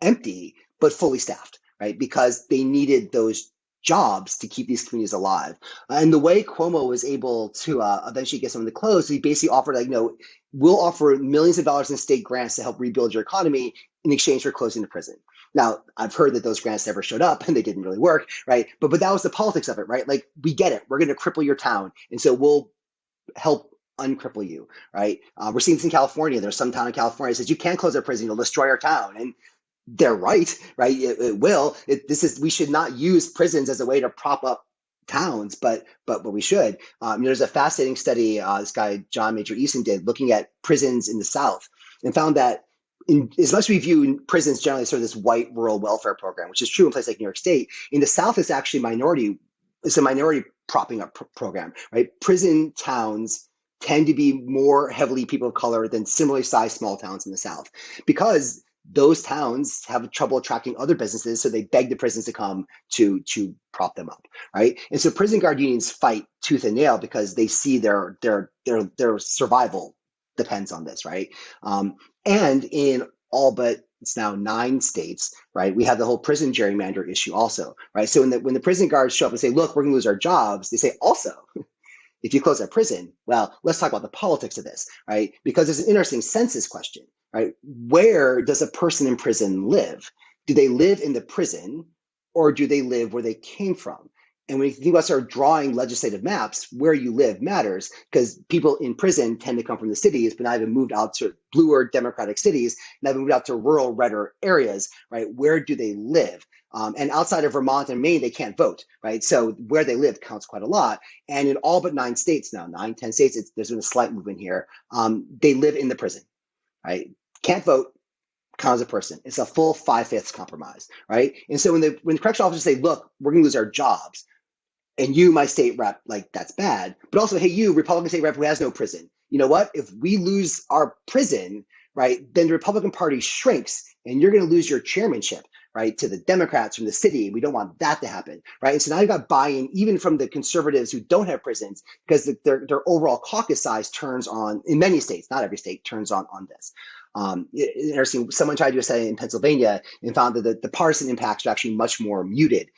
empty, but fully staffed, right? Because they needed those jobs to keep these communities alive. And the way Cuomo was able to eventually get some of the closed, he basically offered like, no, we'll offer millions of dollars in state grants to help rebuild your economy in exchange for closing the prison. Now, I've heard that those grants never showed up and they didn't really work, right? But that was the politics of it, right? Like, we get it. We're going to cripple your town. And so we'll help uncripple you, right? We're seeing this in California. There's some town in California that says you can't close our prison, you'll destroy our town. And they're right? It will. We should not use prisons as a way to prop up towns, but we should. There's a fascinating study this guy John Major Easton did looking at prisons in the South and found that as much as we view prisons generally as sort of this white rural welfare program, which is true in places like New York State, in the South it's actually a minority propping up program, right? Prison towns tend to be more heavily people of color than similarly sized small towns in the South because those towns have trouble attracting other businesses, so they beg the prisons to come to prop them up, right? And so prison guard unions fight tooth and nail because they see their survival depends on this, right? And in all but it's now 9 states, right? We have the whole prison gerrymander issue also, right? So when the prison guards show up and say, "Look, we're going to lose our jobs," they say, "Also, if you close our prison, well, let's talk about the politics of this," right? Because there's an interesting census question, right? Where does a person in prison live? Do they live in the prison or do they live where they came from? And when you think about sort of drawing legislative maps, where you live matters because people in prison tend to come from the cities, but now they've moved out to bluer democratic cities, now they've moved out to rural redder areas, right? Where do they live? And outside of Vermont and Maine, they can't vote, right? So where they live counts quite a lot. And in all but 9 states now, 10 states, there's been a slight movement here. They live in the prison, right? Can't vote, count as a person. It's a full 5/5 compromise, right? And so when the correctional officers say, "Look, we're going to lose our jobs," and you, my state rep, like, that's bad. But also, hey, you, Republican state rep who has no prison, you know what? If we lose our prison, right, then the Republican Party shrinks and you're going to lose your chairmanship, right, to the Democrats from the city. We don't want that to happen, right? And so now you've got buy-in even from the conservatives who don't have prisons because their overall caucus size turns on, in many states, not every state, turns on this. Interesting. Someone tried to do a study in Pennsylvania and found that the partisan impacts are actually much more muted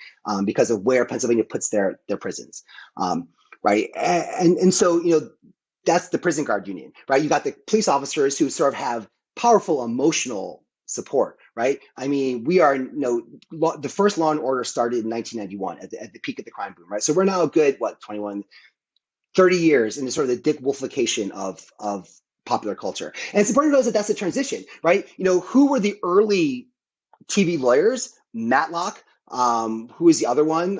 because of where Pennsylvania puts their prisons, right? And so that's the prison guard union, right? You got the police officers who sort of have powerful emotional support, right? I mean, we are the first Law and Order started in 1991 at the peak of the crime boom, right? So we're now a good 30 years into sort of the Dick Wolfification of popular culture. And it's important to know that that's a transition, right? Who were the early TV lawyers? Matlock. Who is the other one?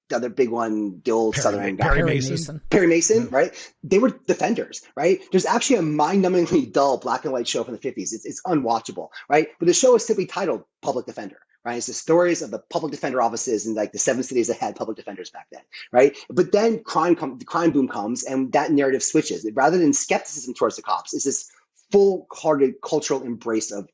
The other big one, the old Southern guy. Perry Mason, right? They were defenders, right? There's actually a mind-numbingly dull black and white show from the 50s. It's unwatchable, right? But the show is simply titled Public Defender, right? It's the stories of the public defender offices in like the 7 cities that had public defenders back then, right? But then the crime boom comes and that narrative switches. Rather than skepticism towards the cops, it's this full-hearted cultural embrace of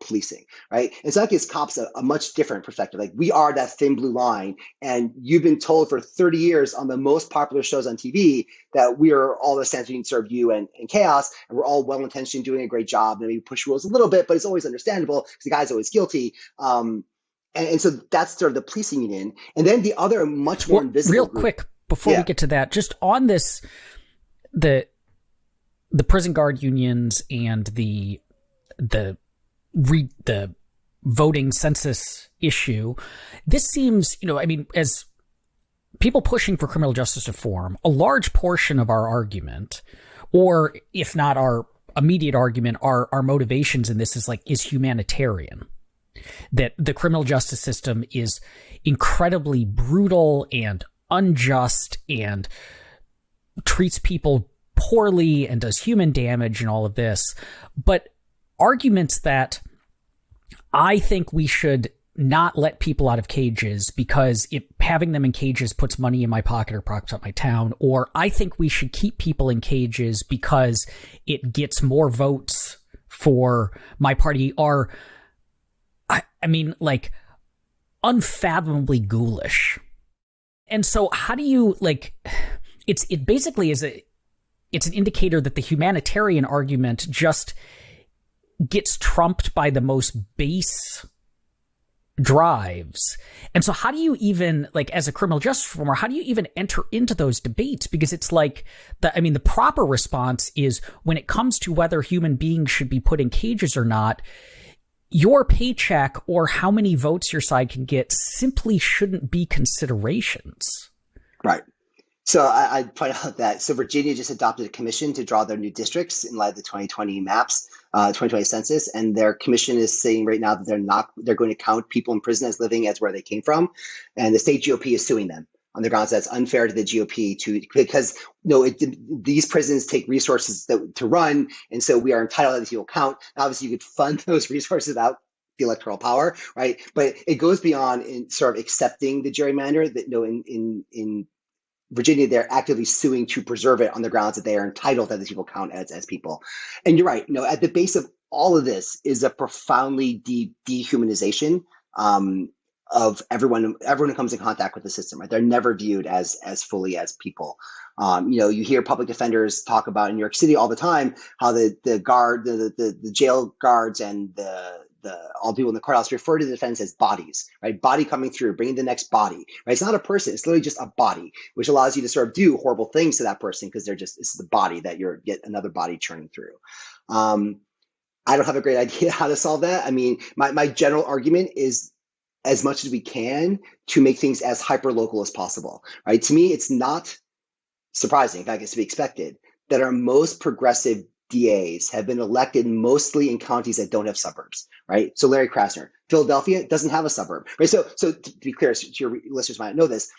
policing, right? And so that gives cops a much different perspective. Like, we are that thin blue line, and you've been told for 30 years on the most popular shows on TV that we are all the censoring to serve you and chaos, and we're all well-intentioned, doing a great job, and maybe push rules a little bit, but it's always understandable because the guy's always guilty. And so that's sort of the policing union. And then the other much more invisible real group, quick, before we get to that, just on this, the prison guard unions and the voting census issue, this seems, as people pushing for criminal justice reform, a large portion of our argument, or if not our immediate argument, our motivations in this is humanitarian. that the criminal justice system is incredibly brutal and unjust and treats people poorly and does human damage and all of this. But arguments that I think we should not let people out of cages because having them in cages puts money in my pocket or props up my town, or I think we should keep people in cages because it gets more votes for my party, are, I mean, like, unfathomably ghoulish. And so how do you, like, it basically is it's an indicator that the humanitarian argument just gets trumped by the most base drives. And so how do you even, like, as a criminal justice reformer, how do you even enter into those debates? Because it's like, the proper response is, when it comes to whether human beings should be put in cages or not, your paycheck or how many votes your side can get simply shouldn't be considerations. Right. So I'd point out that Virginia just adopted a commission to draw their new districts in light of the 2020 maps, 2020 census, and their commission is saying right now that they're going to count people in prison as living as where they came from, and the state GOP is suing them on the grounds that's unfair to the GOP because these prisons take resources to run, and so we are entitled to these people count. Obviously, you could fund those resources without the electoral power, right? But it goes beyond in sort of accepting the gerrymander that in Virginia, they're actively suing to preserve it on the grounds that they are entitled that these people count as people. And you're right. At the base of all of this is a profoundly dehumanization of everyone who comes in contact with the system. Right? They're never viewed as fully as people. You hear public defenders talk about in New York City all the time how the jail guards and all the people in the courthouse refer to the defendants as bodies, right? Body coming through, bringing the next body, right? It's not a person. It's literally just a body, which allows you to sort of do horrible things to that person because this is the body that you're yet another body churning through. I don't have a great idea how to solve that. I mean, my general argument is as much as we can to make things as hyper local as possible, right? To me, it's not surprising, in fact, it's to be expected, that our most progressive DAs have been elected mostly in counties that don't have suburbs, right? So Larry Krasner, Philadelphia doesn't have a suburb, right? So to be clear, so your listeners might know this,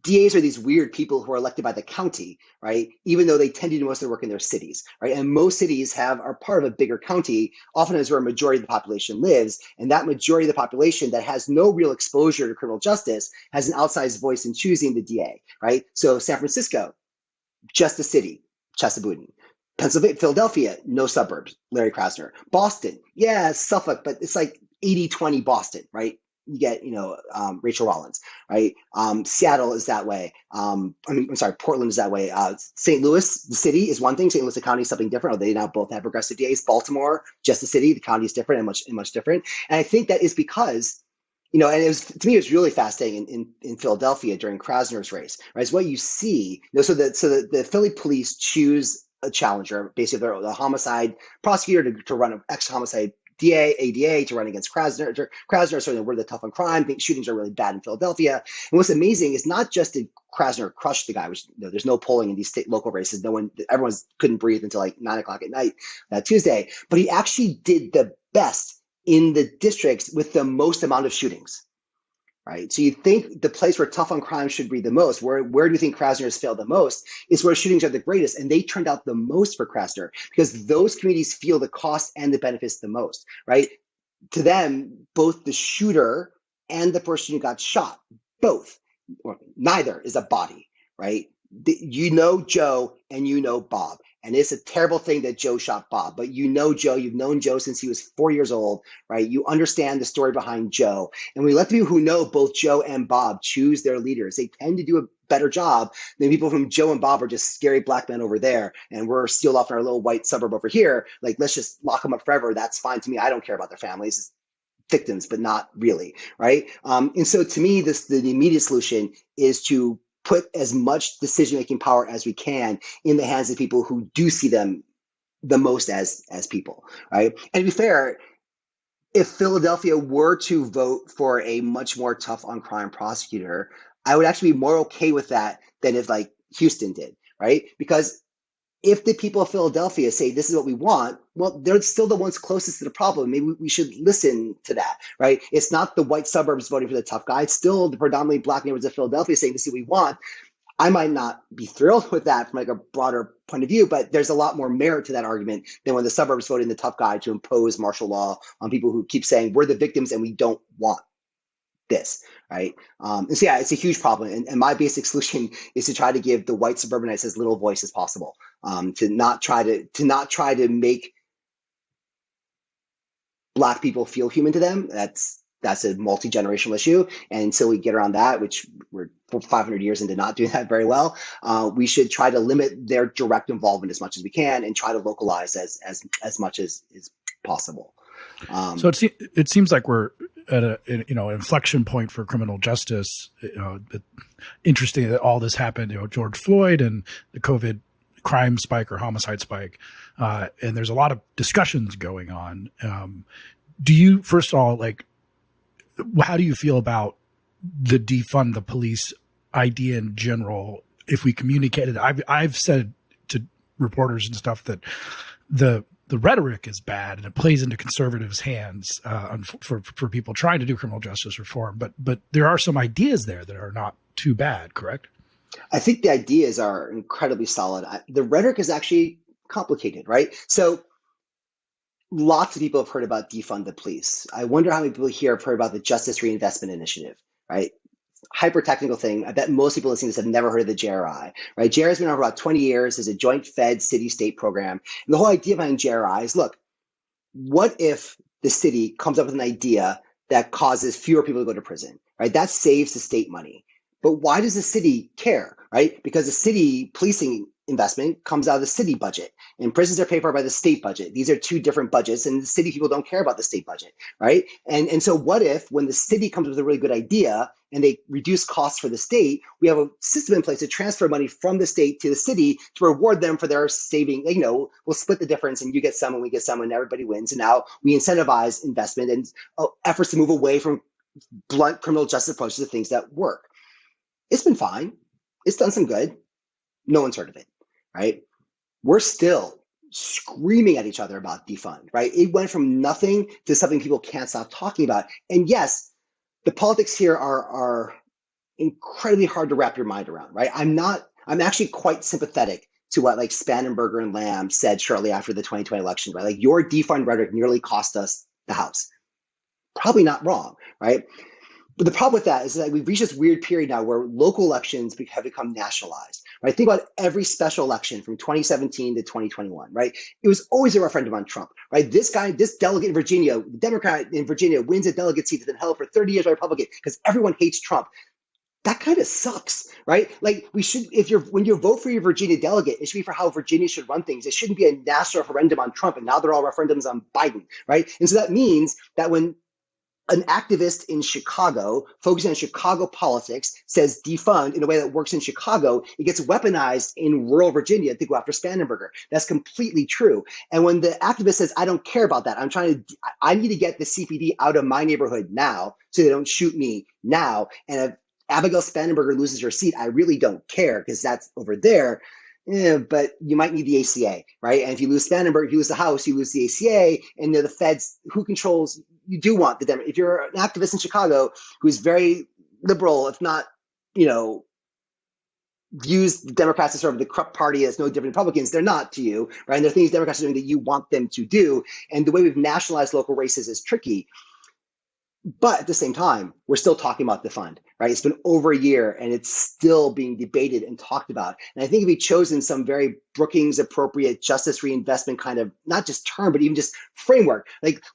DAs are these weird people who are elected by the county, right? Even though they tend to do most of their work in their cities, right? And most cities are part of a bigger county, often is where a majority of the population lives. And that majority of the population that has no real exposure to criminal justice has an outsized voice in choosing the DA, right? So San Francisco, just a city, Chesapeake. Pennsylvania, Philadelphia, no suburbs, Larry Krasner. Boston, yeah, Suffolk, but it's like 80-20 Boston, right? You get, Rachel Rollins, right? Seattle is that way. Portland is that way. St. Louis, the city is one thing. St. Louis, the county is something different. They now both have progressive DAs. Baltimore, just the city, the county is different and much different. And I think that is because, and to me, it was really fascinating in Philadelphia during Krasner's race, right? It's what you see, so the Philly police choose a challenger, basically the homicide prosecutor to run an ex-homicide ADA to run against Krasner. So we're the tough on crime. Shootings are really bad in Philadelphia. And what's amazing is not just did Krasner crush the guy, which there's no polling in these local races. Everyone couldn't breathe until like 9:00 at night that Tuesday, but he actually did the best in the districts with the most amount of shootings. Right. So you think the place where tough on crime should be the most, where do you think Krasner has failed the most, is where shootings are the greatest. And they turned out the most for Krasner because those communities feel the cost and the benefits the most. Right. To them, both the shooter and the person who got shot, both, or neither is a body. Right. Joe and Bob. And it's a terrible thing that Joe shot Bob, but Joe, you've known Joe since he was 4 years old, right? You understand the story behind Joe. And we let the people who know both Joe and Bob choose their leaders. They tend to do a better job than people from Joe and Bob are just scary black men over there. And we're sealed off in our little white suburb over here. Like, let's just lock them up forever. That's fine to me. I don't care about their families. Victims, but not really, right? And so to me, the immediate solution is to put as much decision-making power as we can in the hands of people who do see them the most as people, right? And to be fair, if Philadelphia were to vote for a much more tough on crime prosecutor, I would actually be more okay with that than if like Houston did, right? Because if the people of Philadelphia say this is what we want, well, they're still the ones closest to the problem. Maybe we should listen to that, right? It's not the white suburbs voting for the tough guy. It's still the predominantly black neighborhoods of Philadelphia saying this is what we want. I might not be thrilled with that from like a broader point of view, but there's a lot more merit to that argument than when the suburbs voted in the tough guy to impose martial law on people who keep saying we're the victims and we don't want this, right? And so yeah, it's a huge problem. And my basic solution is to try to give the white suburbanites as little voice as possible, to not try to make Black people feel human to them. That's a multi-generational issue. And until we get around that, which we're 500 years into not doing that very well, we should try to limit their direct involvement as much as we can and try to localize as much as is possible. So it seems like we're at an inflection point for criminal justice. Interesting that all this happened. George Floyd and the COVID crime spike or homicide spike, and there's a lot of discussions going on. Do you, first of all, how do you feel about the defund the police idea in general? If we communicated, I've said to reporters and stuff that the rhetoric is bad and it plays into conservatives' hands for people trying to do criminal justice reform. But there are some ideas there that are not too bad, correct? I think the ideas are incredibly solid. The rhetoric is actually complicated, right? So lots of people have heard about defund the police. I wonder how many people here have heard about the Justice Reinvestment Initiative, right? Hyper technical thing. I bet most people listening to this have never heard of the JRI, right? JRI has been around for about 20 years as a joint Fed city state program. And the whole idea behind JRI is, look, what if the city comes up with an idea that causes fewer people to go to prison, right? That saves the state money. But why does the city care, right? Because the city policing investment comes out of the city budget and prisons are paid for by the state budget. These are two different budgets and the city people don't care about the state budget, right? And so what if when the city comes up with a really good idea and they reduce costs for the state, we have a system in place to transfer money from the state to the city to reward them for their saving, we'll split the difference and you get some and we get some and everybody wins. And now we incentivize investment and efforts to move away from blunt criminal justice approaches to things that work. It's been fine. It's done some good. No one's heard of it, right? We're still screaming at each other about defund, right? It went from nothing to something people can't stop talking about. And yes, the politics here are incredibly hard to wrap your mind around, right? I'm actually quite sympathetic to what Spangenberger and Lamb said shortly after the 2020 election, right? Your defund rhetoric nearly cost us the House. Probably not wrong, right? But the problem with that is that we've reached this weird period now where local elections have become nationalized, right? Think about every special election from 2017 to 2021, right? It was always a referendum on Trump, right? This delegate in Virginia, the Democrat in Virginia wins a delegate seat that's been held for 30 years by Republican because everyone hates Trump. That kind of sucks, right? When you vote for your Virginia delegate, it should be for how Virginia should run things. It shouldn't be a national referendum on Trump, and now they're all referendums on Biden, right? And so that means that when an activist in Chicago, focusing on Chicago politics, says defund in a way that works in Chicago, it gets weaponized in rural Virginia to go after Spangenberger. That's completely true. And when the activist says, I don't care about that, I need to get the CPD out of my neighborhood now so they don't shoot me now. And if Abigail Spangenberger loses her seat, I really don't care because that's over there. But you might need the ACA, right? And if you lose Spangenberg, you lose the House, you lose the ACA, and the feds, who controls, you do want the Democrats. If you're an activist in Chicago who's very liberal, if not, views the Democrats as sort of the corrupt party as no different Republicans, they're not to you, right? And there are things Democrats are doing that you want them to do. And the way we've nationalized local races is tricky. But at the same time, we're still talking about defund, right? It's been over a year and it's still being debated and talked about. And I think if we chosen some very Brookings appropriate justice reinvestment kind of, not just term, but even just framework,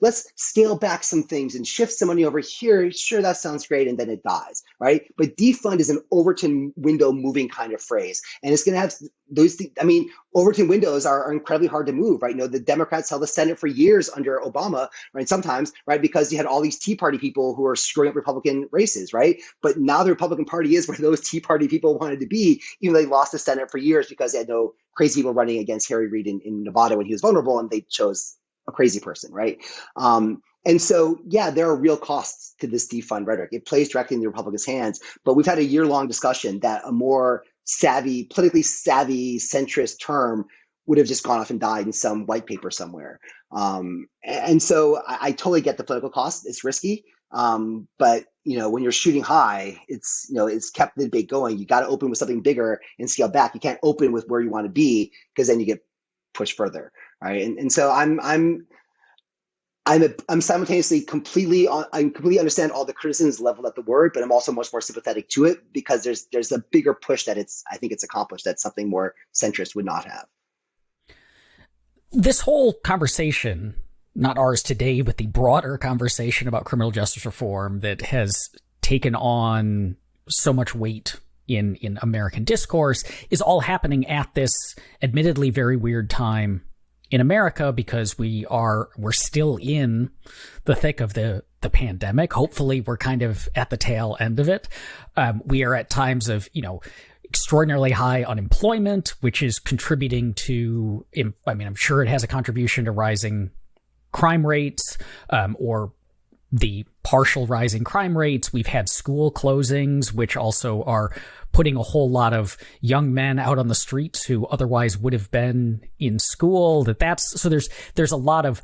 let's scale back some things and shift some money over here. Sure, that sounds great. And then it dies, right? But defund is an Overton window moving kind of phrase. And it's going to have those things. Overton windows are incredibly hard to move, right? The Democrats held the Senate for years under Obama, right? Sometimes, right? Because you had all these Tea Party people who are screwing up Republican races, right? But now the Republican Party is where those Tea Party people wanted to be, even though they lost the Senate for years because they had no crazy people running against Harry Reid in Nevada when he was vulnerable, and they chose a crazy person, right? And so, yeah, there are real costs to this defund rhetoric. It plays directly in the Republicans' hands, but we've had a year-long discussion that a more politically savvy centrist term would have just gone off and died in some white paper somewhere. And so I totally get the political cost. It's risky. But when you're shooting high, it's kept the debate going. You got to open with something bigger and scale back. You can't open with where you want to be, because then you get pushed further. Right. And so I'm simultaneously I completely understand all the criticisms leveled at the word, but I'm also much more sympathetic to it, because there's a bigger push that I think it's accomplished that something more centrist would not have. This whole conversation, not ours today, but the broader conversation about criminal justice reform that has taken on so much weight in American discourse, is all happening at this admittedly very weird time in America, because we're still in the thick of the pandemic. Hopefully we're kind of at the tail end of it. We are at times of, extraordinarily high unemployment, which is contributing to, I'm sure it has a contribution to rising crime rates, or the partial rising crime rates. We've had school closings, which also are putting a whole lot of young men out on the streets who otherwise would have been in school. So there's a lot of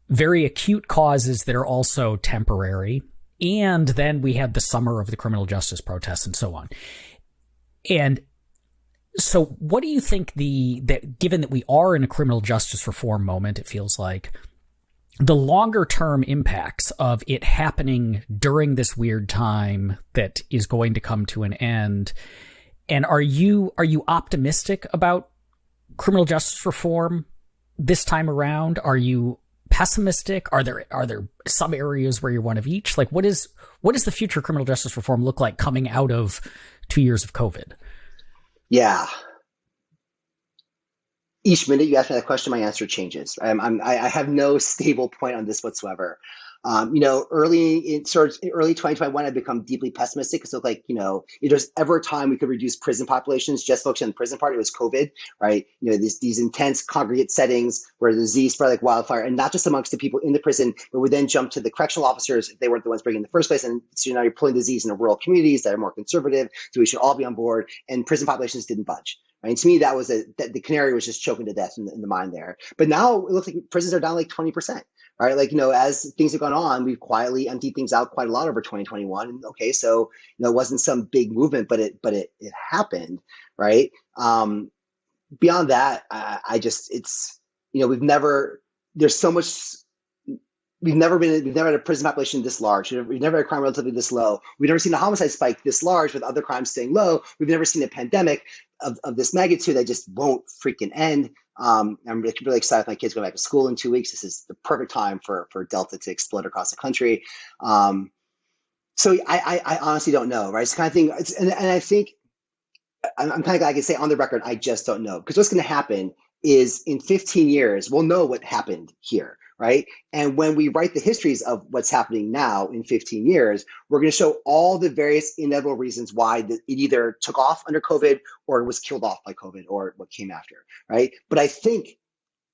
very acute causes that are also temporary. And then we had the summer of the criminal justice protests and so on. And so what do you think that given that we are in a criminal justice reform moment, it feels like, the longer term impacts of it happening during this weird time that is going to come to an end? And are you optimistic about criminal justice reform this time around? Are you pessimistic? Are there some areas where you're one of each? Like, what does the future of criminal justice reform look like coming out of 2 years of COVID? Yeah. Each minute you ask me that question, my answer changes. I have no stable point on this whatsoever. Early 2021, I become deeply pessimistic, because it looked like, if there's ever a time we could reduce prison populations, just focusing on the prison part, it was COVID, right? These intense congregate settings where the disease spread like wildfire, and not just amongst the people in the prison, but would then jump to the correctional officers if they weren't the ones bringing in the first place. And so now you're pulling disease into rural communities that are more conservative. So we should all be on board, and prison populations didn't budge. Right? And to me, that was the canary was just choking to death in the mind there. But now it looks like prisons are down like 20%. Right. Like, as things have gone on, we've quietly emptied things out quite a lot over 2021. And okay, so, it wasn't some big movement, but it happened. Right. Beyond that, we've never had a prison population this large. We've never had crime relatively this low. We've never seen a homicide spike this large with other crimes staying low. We've never seen a pandemic of this magnitude that just won't freaking end. I'm really excited. My kids going back to school in 2 weeks. This is the perfect time for Delta to explode across the country. So I honestly don't know, right? It's the kind of thing, and I think I'm kind of glad I can say on the record, I just don't know, because what's going to happen is in 15 years, we'll know what happened here. Right. And when we write the histories of what's happening now in 15 years, we're going to show all the various inevitable reasons why it either took off under COVID or was killed off by COVID or what came after. Right. But I think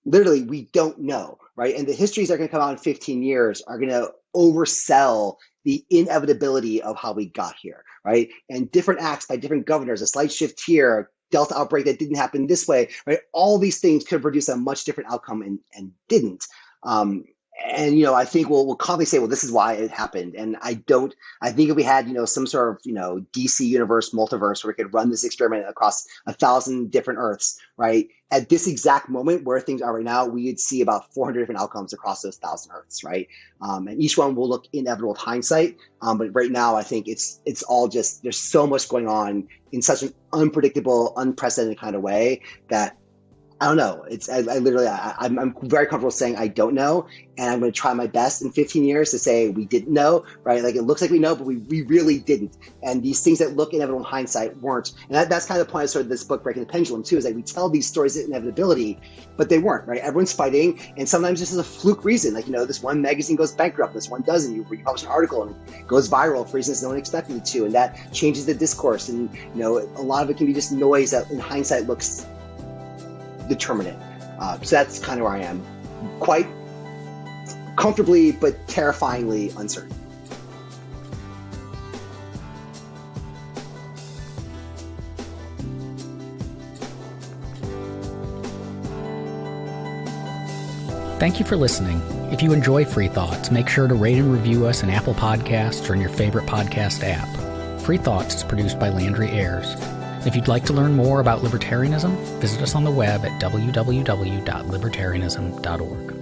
literally we don't know. Right. And the histories that are going to come out in 15 years are going to oversell the inevitability of how we got here. Right. And different acts by different governors, a slight shift here, Delta outbreak that didn't happen this way. Right. All these things could produce a much different outcome and didn't. I think we'll confidently say, well, this is why it happened. And I think if we had, some sort of, DC universe, multiverse, where we could run this experiment across 1,000 different Earths, right? At this exact moment where things are right now, we would see about 400 different outcomes across those 1,000 Earths, right? And each one will look inevitable with hindsight. But right now, I think it's all just, there's so much going on in such an unpredictable, unprecedented kind of way that I don't know. I'm very comfortable saying I don't know, and I'm going to try my best in 15 years to say we didn't know, right? Like, it looks like we know, but we really didn't. And these things that look inevitable in hindsight weren't. And that's kind of the point I started this book, Breaking the Pendulum, too, is that we tell these stories of inevitability, but they weren't, right? Everyone's fighting, and sometimes this is a fluke reason. Like, this one magazine goes bankrupt, this one doesn't. You publish an article and it goes viral for reasons no one expected it to, and that changes the discourse. And, a lot of it can be just noise that in hindsight looks determinate. So that's kind of where I am. Quite comfortably, but terrifyingly uncertain. Thank you for listening. If you enjoy Free Thoughts, make sure to rate and review us in Apple Podcasts or in your favorite podcast app. Free Thoughts is produced by Landry Ayers. If you'd like to learn more about libertarianism, visit us on the web at www.libertarianism.org.